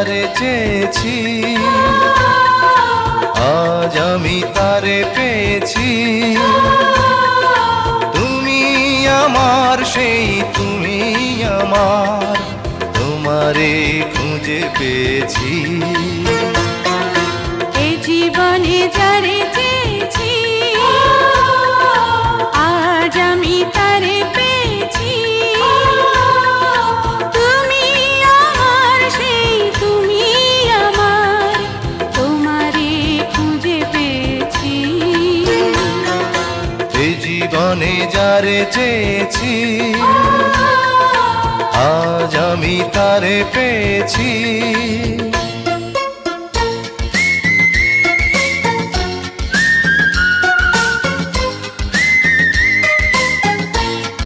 যারে চেয়েছি, আজ আমি তারে পেয়েছি। তুমি আমার সেই তুমি আমার, তোমারে খুঁজে পেয়েছি। এ জীবনে যারে চেয়েছি, আজ আমি তারে পেয়েছি। তুমি আমার সেই তুমি আমার, তোমারে খুঁজে পেয়েছি। এ জীবনে যারে চেয়েছি, আজ আমি তারে পেয়েছি।